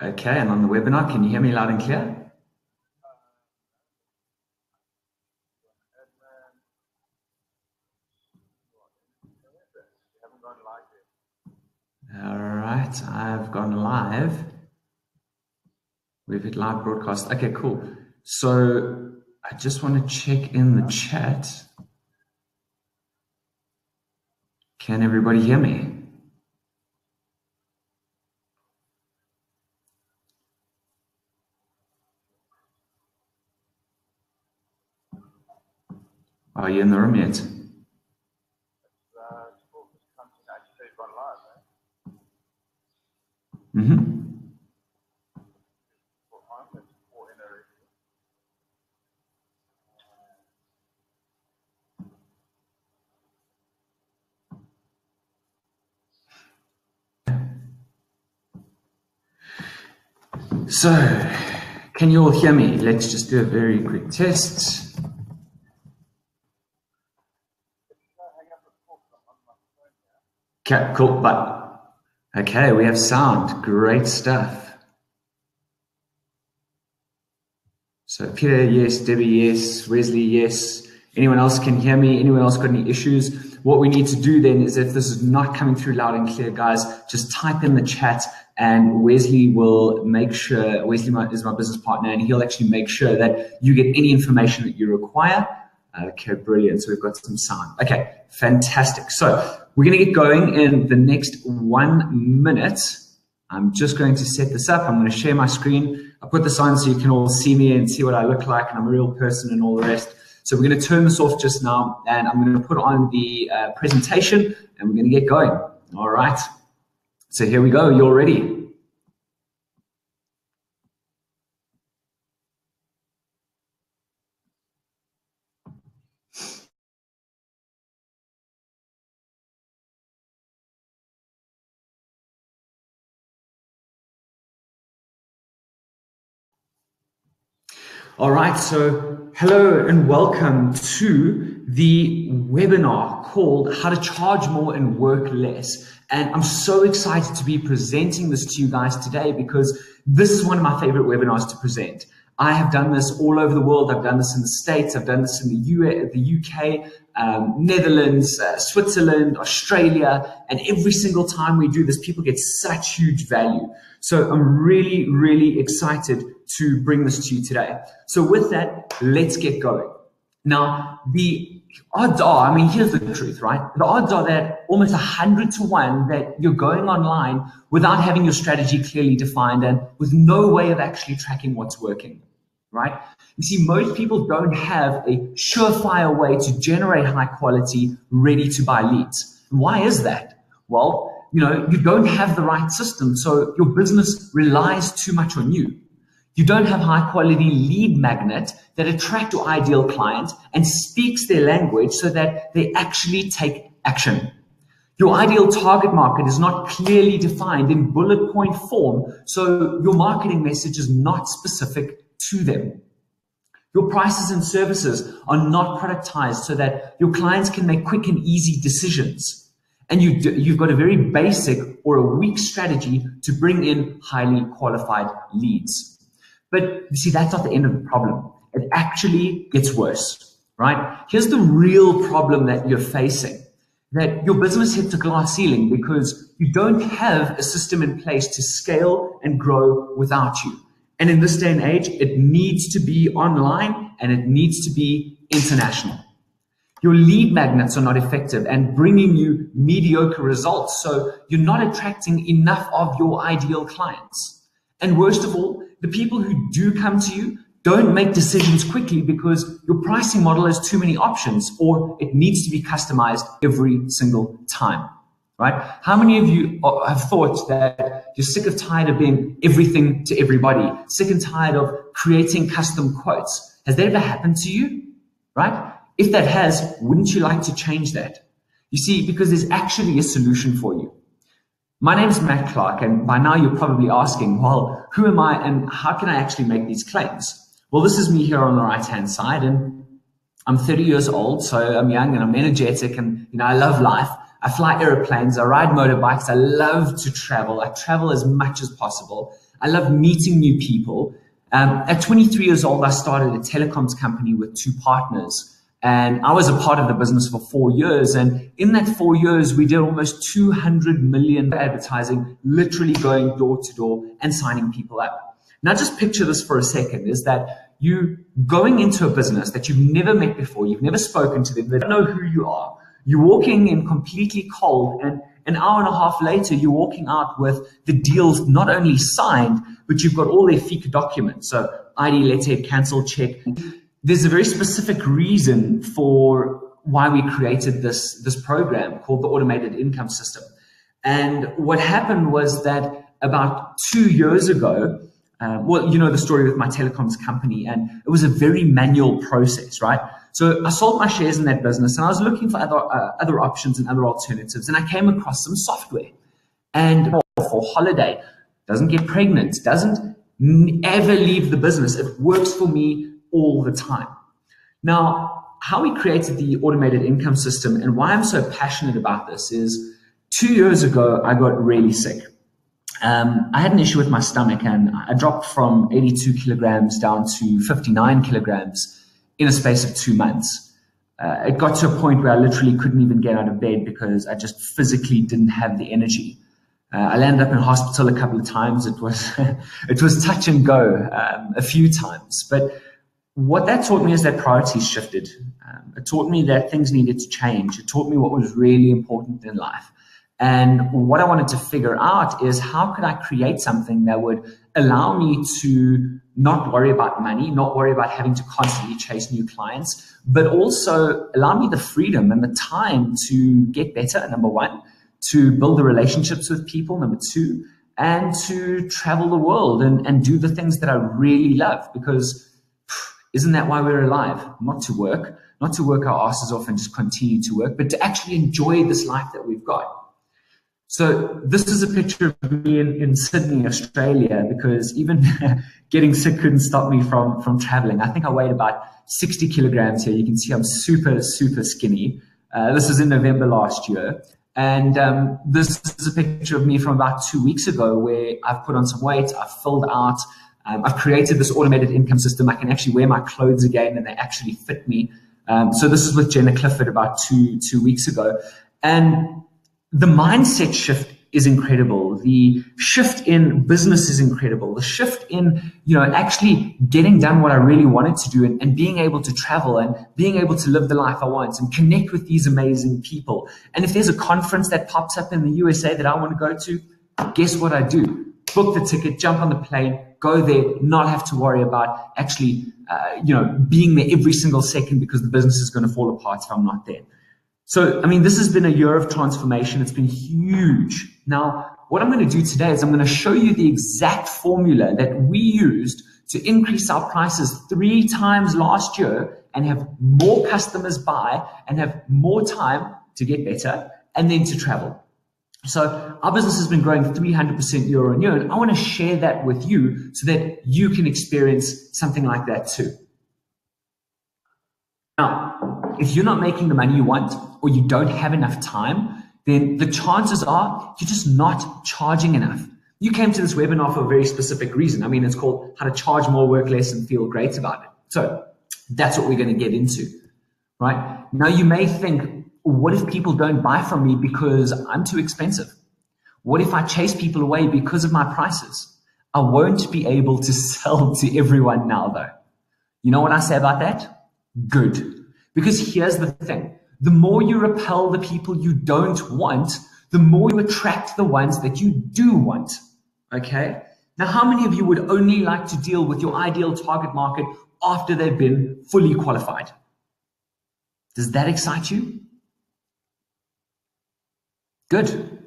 Okay, and on the webinar, can you hear me loud and clear? All right, I've gone live. We've hit live broadcast. Okay, cool. So I just want to check in the chat. Can everybody hear me? Are you in the room yet? Mm-hmm. So, can you all hear me? Let's just do a very quick test. Okay, cool, but okay, we have sound. Great stuff. So Peter, yes. Debbie, yes. Wesley, yes. Anyone else can hear me? Anyone else got any issues? What we need to do then is, if this is not coming through loud and clear, guys, just type in the chat and Wesley will make sure, Wesley is my business partner, and he'll actually make sure that you get any information that you require. Okay, brilliant. So we've got some sound. Okay, fantastic. So we're going to get going in the next 1 minute. I'm just going to set this up. I'm going to share my screen. I'll put this on so you can all see me and see what I look like, and I'm a real person and all the rest. So we're going to turn this off just now, and I'm going to put on the presentation, and we're going to get going. All right. So here we go. You're ready. All right, so hello and welcome to the webinar called How to Charge More and Work Less. And I'm so excited to be presenting this to you guys today because this is one of my favorite webinars to present. I have done this all over the world. I've done this in the States. I've done this in the UK, Netherlands, Switzerland, Australia. And every single time we do this, people get such huge value. So I'm really, really excited to bring this to you today. So with that, let's get going. Now, the odds are, I mean, here's the truth, right? The odds are that almost 100 to 1 that you're going online without having your strategy clearly defined and with no way of actually tracking what's working, right? You see, most people don't have a surefire way to generate high quality, ready to buy leads. Why is that? Well, you don't have the right system, so your business relies too much on you. You don't have high quality lead magnet that attract your ideal client and speaks their language so that they actually take action. Your ideal target market is not clearly defined in bullet point form, so your marketing message is not specific to them. Your prices and services are not productized so that your clients can make quick and easy decisions. And you've got a very basic or a weak strategy to bring in highly qualified leads. But you see, that's not the end of the problem. It actually gets worse, right? Here's the real problem that you're facing, that your business hits a glass ceiling because you don't have a system in place to scale and grow without you. And in this day and age, it needs to be online and it needs to be international. Your lead magnets are not effective and bringing you mediocre results. So you're not attracting enough of your ideal clients. And worst of all, the people who do come to you don't make decisions quickly because your pricing model has too many options or it needs to be customized every single time, right? How many of you have thought that you're sick of tired of being everything to everybody, sick and tired of creating custom quotes? Has that ever happened to you, right? If that has, wouldn't you like to change that? You see, because there's actually a solution for you. My name is Matt Clark, and by now you're probably asking, well, who am I and how can I actually make these claims? Well, this is me here on the right-hand side, and I'm 30 years old, so I'm young and I'm energetic, and I love life. I fly airplanes, I ride motorbikes, I love to travel. I travel as much as possible. I love meeting new people. At 23 years old, I started a telecoms company with two partners. And I was a part of the business for 4 years. And in that 4 years, we did almost 200 million advertising, literally going door to door and signing people up. Now, just picture this for a second, is that you going into a business that you've never met before, you've never spoken to them, they don't know who you are. You're walking in completely cold, and an hour and a half later, you're walking out with the deals not only signed, but you've got all their FICA documents. So ID, letterhead, cancel, check. There's a very specific reason for why we created this program called the Automated Income System. And what happened was that about 2 years ago, well, you know the story with my telecoms company, and it was a very manual process, right? So I sold my shares in that business, and I was looking for other options and other alternatives, and I came across some software. And for holiday, doesn't get pregnant, doesn't ever leave the business. It works for me all the time. Now, how we created the automated income system and why I'm so passionate about this is 2 years ago, I got really sick. I had an issue with my stomach, and I dropped from 82 kilograms down to 59 kilograms in a space of 2 months. It got to a point where I literally couldn't even get out of bed because I just physically didn't have the energy. I landed up in hospital a couple of times. It was, it was touch and go a few times. But what that taught me is that priorities shifted. It taught me that things needed to change. It taught me what was really important in life. And what I wanted to figure out is how could I create something that would allow me to not worry about money, not worry about having to constantly chase new clients, but also allow me the freedom and the time to get better, number one, to build the relationships with people, number two, and to travel the world and do the things that I really love, because isn't that why we're alive? Not to work our asses off and just continue to work, but to actually enjoy this life that we've got. So this is a picture of me in Sydney, Australia, because even getting sick couldn't stop me from traveling. I think I weighed about 60 kilograms here. You can see I'm super, super skinny. This is in November last year. And this is a picture of me from about 2 weeks ago where I've put on some weight, I've filled out, I've created this automated income system. I can actually wear my clothes again and they actually fit me. So this is with Jenna Clifford about two weeks ago. And the mindset shift is incredible. The shift in business is incredible. The shift in, actually getting done what I really wanted to do and being able to travel and being able to live the life I want and connect with these amazing people. And if there's a conference that pops up in the USA that I want to go to, guess what I do? Book the ticket, jump on the plane, go there, not have to worry about actually, being there every single second because the business is going to fall apart if I'm not there. So, this has been a year of transformation. It's been huge. Now, what I'm going to do today is I'm going to show you the exact formula that we used to increase our prices 3 times last year and have more customers buy and have more time to get better and then to travel. So our business has been growing 300% year on year, and I want to share that with you so that you can experience something like that too. Now, if you're not making the money you want or you don't have enough time, then the chances are you're just not charging enough. You came to this webinar for a very specific reason. It's called How to Charge More, Work Less, and Feel Great About It. So that's what we're going to get into, right? Now, you may think, what if people don't buy from me because I'm too expensive? What if I chase people away because of my prices? I won't be able to sell to everyone now, though. You know what I say about that? Good. Because here's the thing. The more you repel the people you don't want, the more you attract the ones that you do want. Okay? Now, how many of you would only like to deal with your ideal target market after they've been fully qualified? Does that excite you? Good.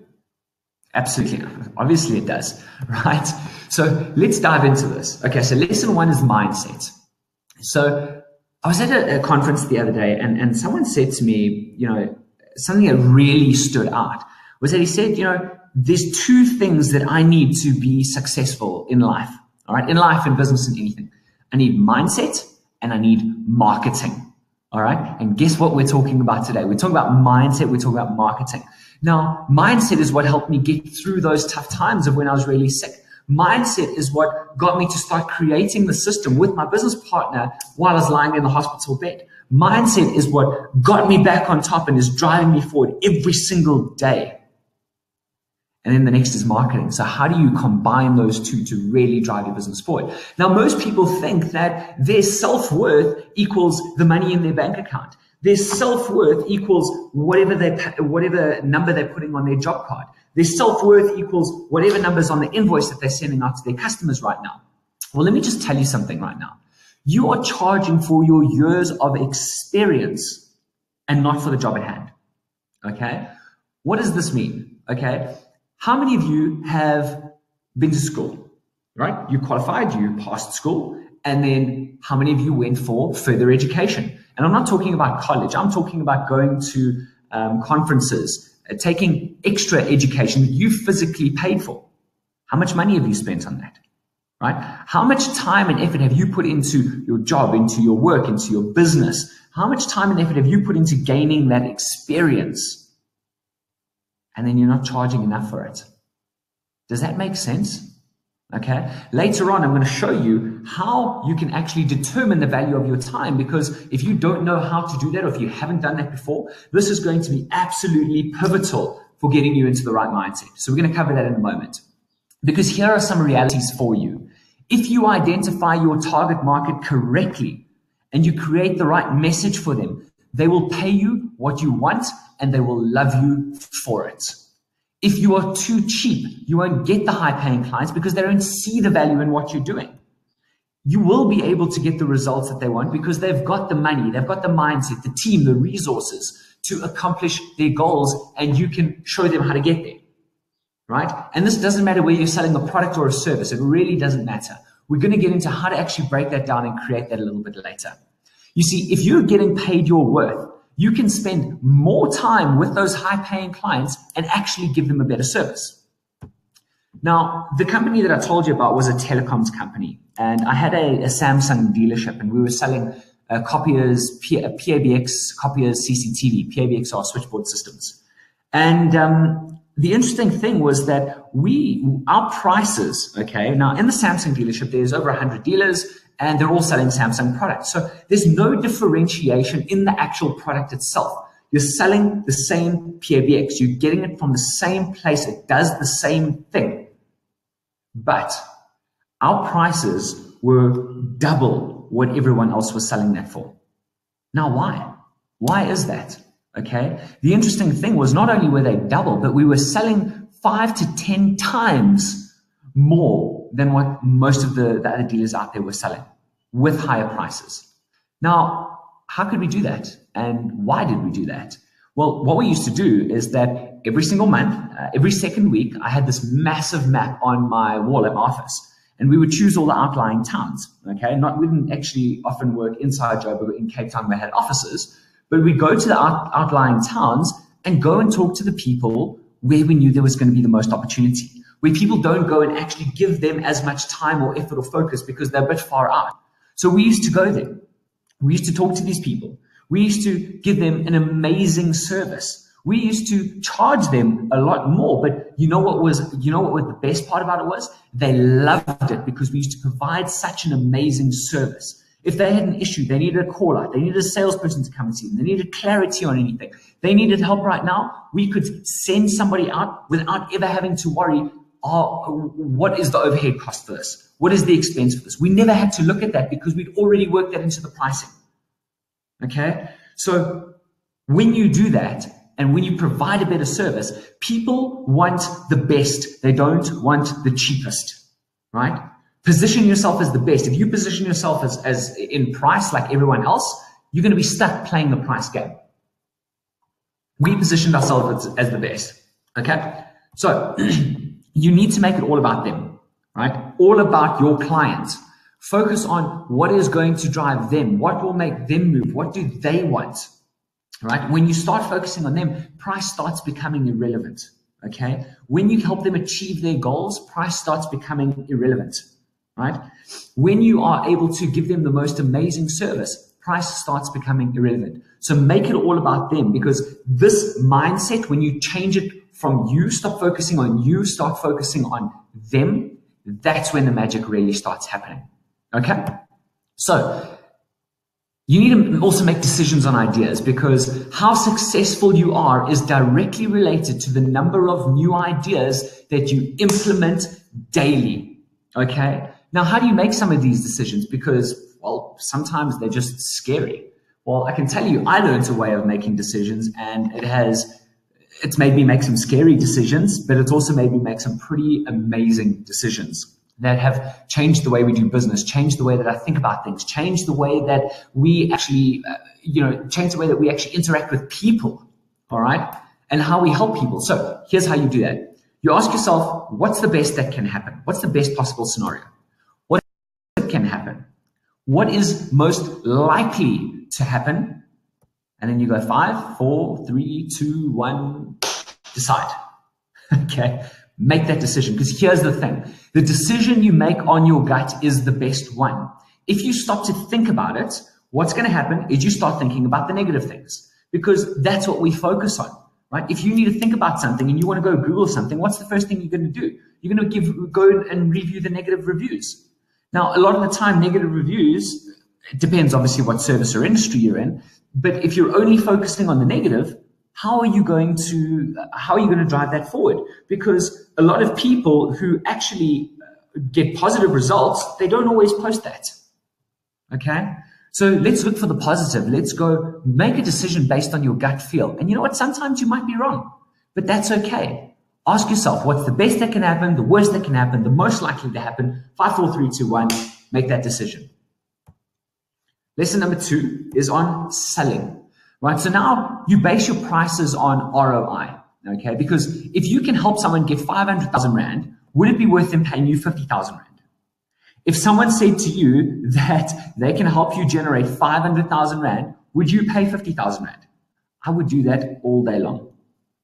Absolutely. Obviously it does, right? So let's dive into this. Okay, so lesson 1 is mindset. So I was at a conference the other day and someone said to me, something that really stood out was that he said, there's 2 things that I need to be successful in life. All right. In life, in business, in anything. I need mindset and I need marketing. All right. And guess what we're talking about today? We're talking about mindset. We're talking about marketing. Now, mindset is what helped me get through those tough times of when I was really sick. Mindset is what got me to start creating the system with my business partner while I was lying in the hospital bed. Mindset is what got me back on top and is driving me forward every single day. And then the next is marketing. So how do you combine those two to really drive your business forward? Now, most people think that their self-worth equals the money in their bank account. Their self-worth equals whatever number they're putting on their job card. Their self-worth equals whatever number's on the invoice that they're sending out to their customers right now. Well, let me just tell you something right now. You are charging for your years of experience and not for the job at hand. Okay? What does this mean? Okay? How many of you have been to school, right? You qualified, you passed school, and then how many of you went for further education? And I'm not talking about college. I'm talking about going to conferences, taking extra education that you physically paid for. How much money have you spent on that, right? How much time and effort have you put into your job, into your work, into your business? How much time and effort have you put into gaining that experience? And then you're not charging enough for it. Does that make sense? Okay. Later on, I'm going to show you how you can actually determine the value of your time, because if you don't know how to do that, or if you haven't done that before, this is going to be absolutely pivotal for getting you into the right mindset. So we're going to cover that in a moment, because here are some realities for you. If you identify your target market correctly and you create the right message for them, they will pay you what you want and they will love you for it. If you are too cheap, you won't get the high-paying clients because they don't see the value in what you're doing. You will be able to get the results that they want because they've got the money, they've got the mindset, the team, the resources to accomplish their goals, and you can show them how to get there, right? And this doesn't matter whether you're selling a product or a service. It really doesn't matter. We're going to get into how to actually break that down and create that a little bit later. You see, if you're getting paid your worth, you can spend more time with those high-paying clients and actually give them a better service. Now, the company that I told you about was a telecoms company, and I had a Samsung dealership, and we were selling copiers, PABX copiers, CCTV. PABX are switchboard systems. And the interesting thing was that our prices, okay, now in the Samsung dealership, there's over 100 dealers, and they're all selling Samsung products. So there's no differentiation in the actual product itself. You're selling the same PABX. You're getting it from the same place. It does the same thing. But our prices were double what everyone else was selling that for. Now, why? Why is that? Okay. The interesting thing was not only were they double, but we were selling 5 to 10 times more than what most of the other dealers out there were selling with higher prices. Now, how could we do that? And why did we do that? Well, what we used to do is that every single month, every second week, I had this massive map on my wall at my office. And we would choose all the outlying towns. Okay. We didn't actually often work inside Joburg. In Cape Town, we had offices. But we'd go to the outlying towns and go and talk to the people where we knew there was going to be the most opportunity, where people don't go and actually give them as much time or effort or focus because they're a bit far out. So we used to go there. We used to talk to these people. We used to give them an amazing service. We used to charge them a lot more. But you know what was the best part about it was? They loved it because we used to provide such an amazing service. If they had an issue, they needed a call out, they needed a salesperson to come and see them, they needed clarity on anything, they needed help right now, we could send somebody out without ever having to worry, what is the overhead cost for this? What is the expense for this? We never had to look at that because we'd already worked that into the pricing. Okay? So when you do that and when you provide a better service, people want the best. They don't want the cheapest, right? Position yourself as the best. If you position yourself as in price like everyone else, you're going to be stuck playing the price game. We positioned ourselves as the best. Okay? So you need to make it all about them, right? All about your clients. Focus on what is going to drive them, what will make them move, what do they want, right? When you start focusing on them, price starts becoming irrelevant. Okay? When you help them achieve their goals, price starts becoming irrelevant. Right? When you are able to give them the most amazing service, price starts becoming irrelevant. So make it all about them, because this mindset, when you change it from you, stop focusing on you, start focusing on them, that's when the magic really starts happening. Okay? So you need to also make decisions on ideas, because how successful you are is directly related to the number of new ideas that you implement daily. Okay? Now, how do you make some of these decisions? Because, well, sometimes they're just scary. Well, I can tell you, I learned a way of making decisions, and it's made me make some scary decisions, but it's also made me make some pretty amazing decisions that have changed the way we do business, changed the way that I think about things, changed the way that we actually, changed the way that we actually interact with people, all right? And how we help people. So here's how you do that. You ask yourself, what's the best that can happen? What's the best possible scenario? What can happen? What is most likely to happen? And then you go 5, 4, 3, 2, 1, decide. Okay, make that decision, because here's the thing. The decision you make on your gut is the best one. If you stop to think about it, what's going to happen is you start thinking about the negative things, because that's what we focus on, right? If you need to think about something and you want to go Google something, what's the first thing you're going to do? You're going to go and review the negative reviews. Now, a lot of the time, negative reviews, it depends obviously what service or industry you're in, but if you're only focusing on the negative, how are you going to drive that forward? Because a lot of people who actually get positive results, they don't always post that. Okay? So let's look for the positive. Let's go make a decision based on your gut feel. And you know what? Sometimes you might be wrong, but that's okay. Ask yourself, what's the best that can happen, the worst that can happen, the most likely to happen? 5, 4, 3, 2, 1, make that decision. Lesson number 2 is on selling. Right, so now you base your prices on ROI, okay? Because if you can help someone get 500,000 Rand, would it be worth them paying you 50,000 Rand? If someone said to you that they can help you generate 500,000 Rand, would you pay 50,000 Rand? I would do that all day long.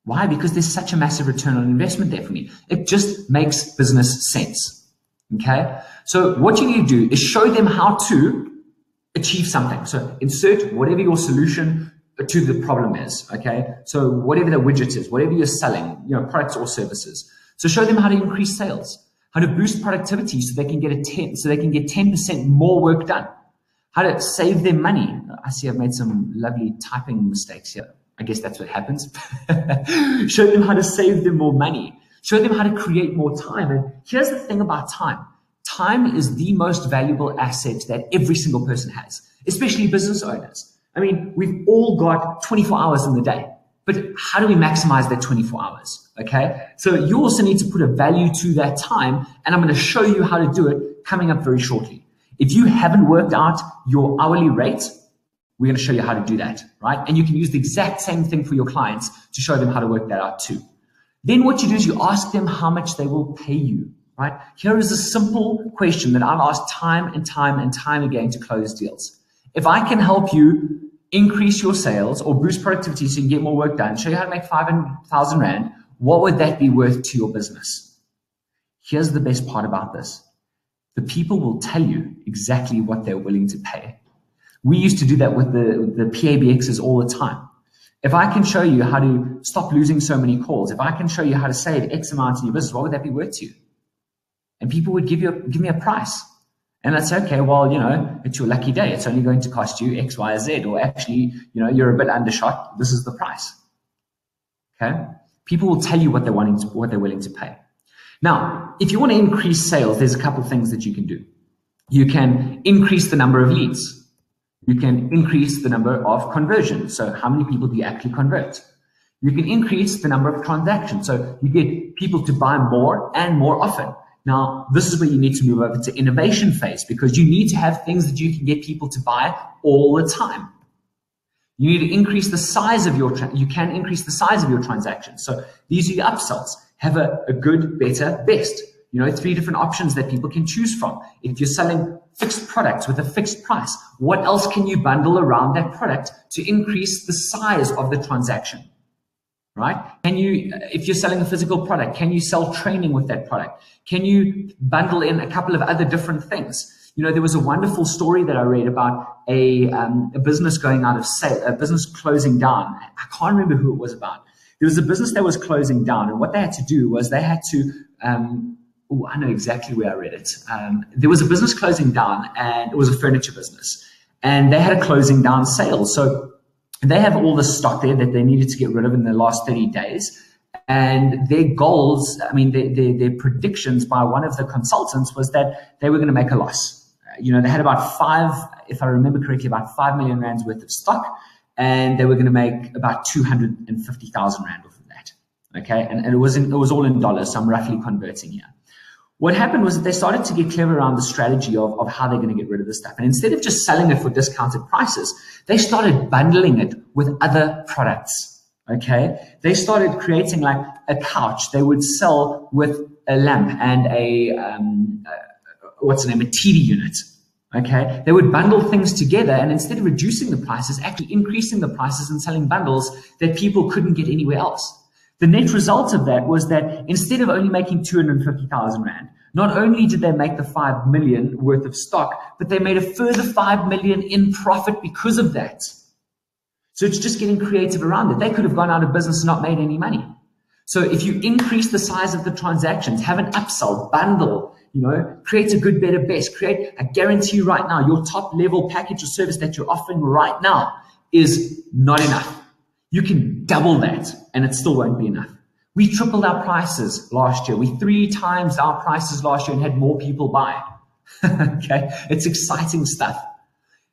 Why? Because there's such a massive return on investment there for me. It just makes business sense, okay? So what you need to do is show them how to achieve something. So insert whatever your solution to the problem is, okay? So whatever the widget is, whatever you're selling, products or services. So show them how to increase sales, how to boost productivity so they can get 10% more work done, how to save them money. I see I've made some lovely typing mistakes here. I guess that's what happens. Show them how to save them more money. Show them how to create more time. And here's the thing about time. Time is the most valuable asset that every single person has, especially business owners. I mean, we've all got 24 hours in the day, but how do we maximize that 24 hours? Okay. So you also need to put a value to that time. And I'm going to show you how to do it coming up very shortly. If you haven't worked out your hourly rate, we're going to show you how to do that, right? And you can use the exact same thing for your clients to show them how to work that out too. Then what you do is you ask them how much they will pay you, right? Here is a simple question that I've asked time and time and time again to close deals. If I can help you increase your sales or boost productivity so you can get more work done, show you how to make 500,000 Rand, what would that be worth to your business? Here's the best part about this. The people will tell you exactly what they're willing to pay. We used to do that with the PABXs all the time. If I can show you how to stop losing so many calls, if I can show you how to save X amount in your business, what would that be worth to you? And people would give me a price. And that's okay. Well, it's your lucky day. It's only going to cost you X, Y, Z, or actually, you're a bit undershot. This is the price. Okay. People will tell you what they're willing to pay. Now, if you want to increase sales, there's a couple of things that you can do. You can increase the number of leads. You can increase the number of conversions. So how many people do you actually convert? You can increase the number of transactions. So you get people to buy more and more often. Now, this is where you need to move over to innovation phase, because you need to have things that you can get people to buy all the time. You need to increase the size of you can increase the size of your transactions. So these are your upsells. Have a good, better, best. 3 different options that people can choose from. If you're selling fixed products with a fixed price, what else can you bundle around that product to increase the size of the transaction? Right? If you're selling a physical product, can you sell training with that product? Can you bundle in a couple of other different things? There was a wonderful story that I read about a business going out of sale, a business closing down. I can't remember who it was about. There was a business that was closing down, and what they had to do was they had to oh, I know exactly where I read it. There was a business closing down, and it was a furniture business, and they had a closing down sale. So they have all the stock there that they needed to get rid of in the last 30 days. And their goals, I mean, their predictions by one of the consultants was that they were going to make a loss. They had about if I remember correctly, about 5 million rands worth of stock, and they were going to make about 250,000 rand off of that. Okay. And it was all in dollars. So I'm roughly converting here. What happened was that they started to get clever around the strategy of how they're going to get rid of this stuff. And instead of just selling it for discounted prices, they started bundling it with other products. Okay. They started creating like a couch they would sell with a lamp and a TV unit. Okay. They would bundle things together, and instead of reducing the prices, actually increasing the prices and selling bundles that people couldn't get anywhere else. The net result of that was that instead of only making 250,000 rand, not only did they make the 5 million worth of stock, but they made a further 5 million in profit because of that. So it's just getting creative around it. They could have gone out of business and not made any money. So if you increase the size of the transactions, have an upsell, bundle, create a good, better, best, create a guarantee right now. Your top level package or service that you're offering right now is not enough. You can double that and it still won't be enough. We tripled our prices last year. We 3 times our prices last year and had more people buy. Okay, it's exciting stuff.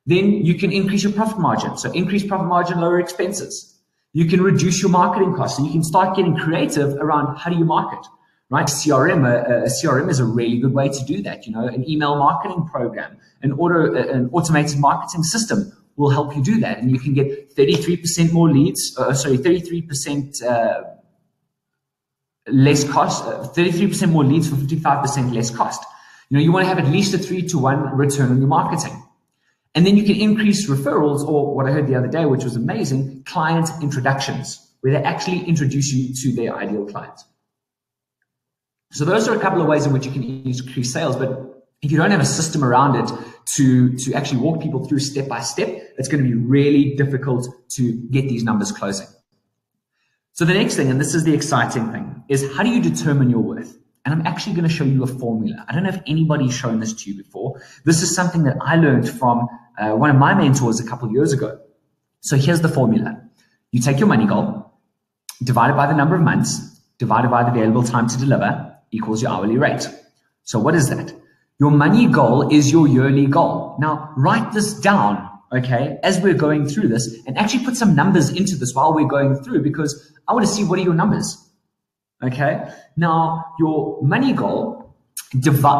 Then you can increase your profit margin. So increase profit margin, lower expenses. You can reduce your marketing costs, and you can start getting creative around how do you market, right? A CRM is a really good way to do that. An email marketing program, an automated marketing system will help you do that. And you can get 33% more leads, 33% less cost, 33% more leads for 55% less cost. You want to have at least a 3-to-1 return on your marketing. And then you can increase referrals, or what I heard the other day, which was amazing, client introductions, where they actually introduce you to their ideal clients. So those are a couple of ways in which you can increase sales. But if you don't have a system around it to actually walk people through step by step, it's going to be really difficult to get these numbers closing. So the next thing, and this is the exciting thing, is how do you determine your worth? And I'm actually going to show you a formula. I don't know if anybody's shown this to you before. This is something that I learned from one of my mentors a couple of years ago. So here's the formula. You take your money goal, divide it by the number of months, divided by the available time to deliver, equals your hourly rate. So what is that? Your money goal is your yearly goal. Now, write this down, okay, as we're going through this, and actually put some numbers into this while we're going through, because I want to see what are your numbers. Okay. Now, your money goal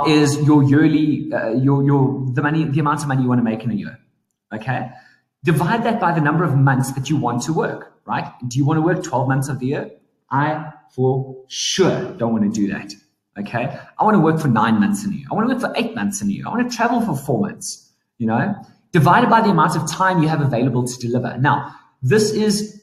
is your yearly, the amount of money you want to make in a year. Okay. Divide that by the number of months that you want to work, right? Do you want to work 12 months of the year? I for sure don't want to do that. Okay. I want to work for 9 months in a year. I want to work for 8 months in a year. I want to travel for 4 months, divided by the amount of time you have available to deliver. Now, this is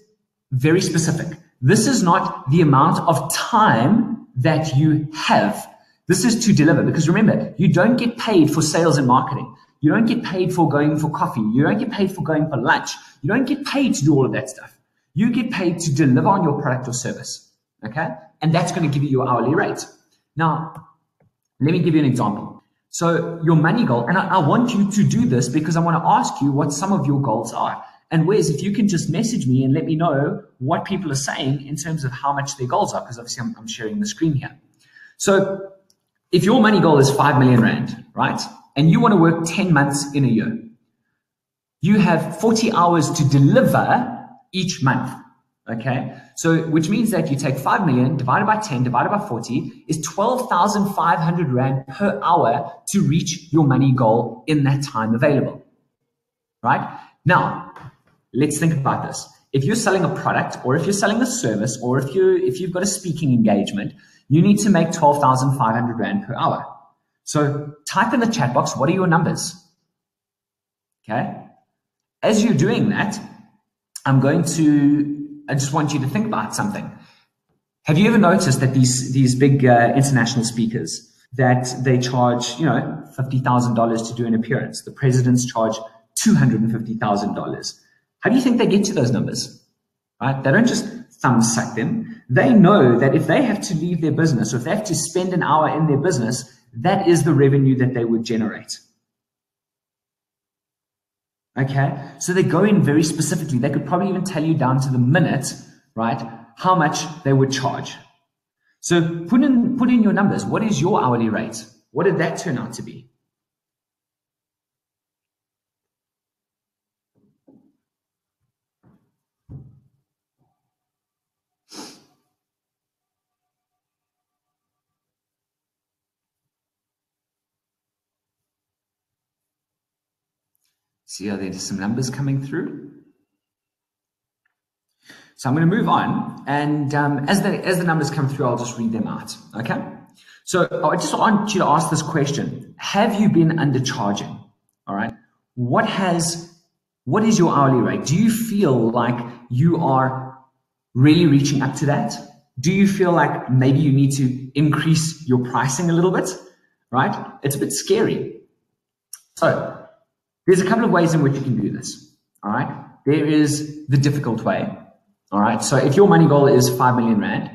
very specific. This is not the amount of time that you have. This is to deliver, because remember, you don't get paid for sales and marketing. You don't get paid for going for coffee. You don't get paid for going for lunch. You don't get paid to do all of that stuff. You get paid to deliver on your product or service. Okay. And that's going to give you your hourly rate. Now, let me give you an example. So your money goal, and I want you to do this because I want to ask you what some of your goals are. And Wes, if you can just message me and let me know what people are saying in terms of how much their goals are, because obviously I'm sharing the screen here. So if your money goal is 5 million rand, right? And you want to work 10 months in a year, you have 40 hours to deliver each month. Okay. So which means that you take 5 million divided by 10 divided by 40 is 12,500 rand per hour to reach your money goal in that time available. Right? Now, let's think about this. If you're selling a product, or if you're selling a service, or if you've got a speaking engagement, you need to make 12,500 rand per hour. So type in the chat box, what are your numbers? Okay. As you're doing that, I just want you to think about something. Have you ever noticed that these big international speakers, that they charge, $50,000 to do an appearance? The presidents charge $250,000. How do you think they get to those numbers? Right? They don't just thumb suck them. they know that if they have to leave their business or if they have to spend an hour in their business, that is the revenue that they would generate. Okay, so they go in very specifically. They could probably even tell you down to the minute, right, how much they would charge. So put in your numbers. What is your hourly rate? What did that turn out to be? See how there's some numbers coming through? So I'm going to move on, and as the numbers come through, I'll just read them out. Okay. So I just want you to ask this question: have you been undercharging? All right. What is your hourly rate? Do you feel like you are really reaching up to that? Do you feel like maybe you need to increase your pricing a little bit? Right? It's a bit scary. So there's a couple of ways in which you can do this. All right. There is the difficult way. All right. So if your money goal is 5 million Rand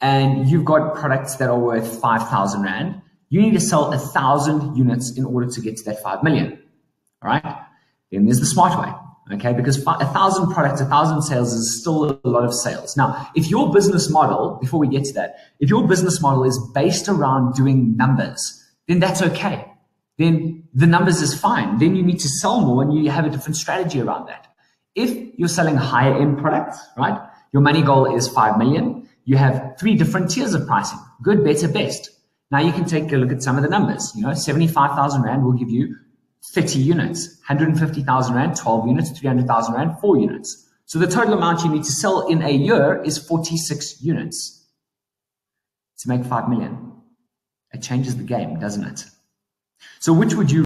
and you've got products that are worth 5,000 Rand, you need to sell 1,000 units in order to get to that 5 million. All right. Then there's the smart way. Okay. Because 1,000 products, 1,000 sales is still a lot of sales. Now, if your business model, before we get to that, if your business model is based around doing numbers, then that's okay. Then the numbers is fine. Then you need to sell more and you have a different strategy around that. If you're selling higher end products, right? Your money goal is 5 million. You have 3 different tiers of pricing: good, better, best. Now you can take a look at some of the numbers. 75,000 Rand will give you 30 units, 150,000 Rand, 12 units, 300,000 Rand, 4 units. So the total amount you need to sell in a year is 46 units to make 5 million. It changes the game, doesn't it? So which would you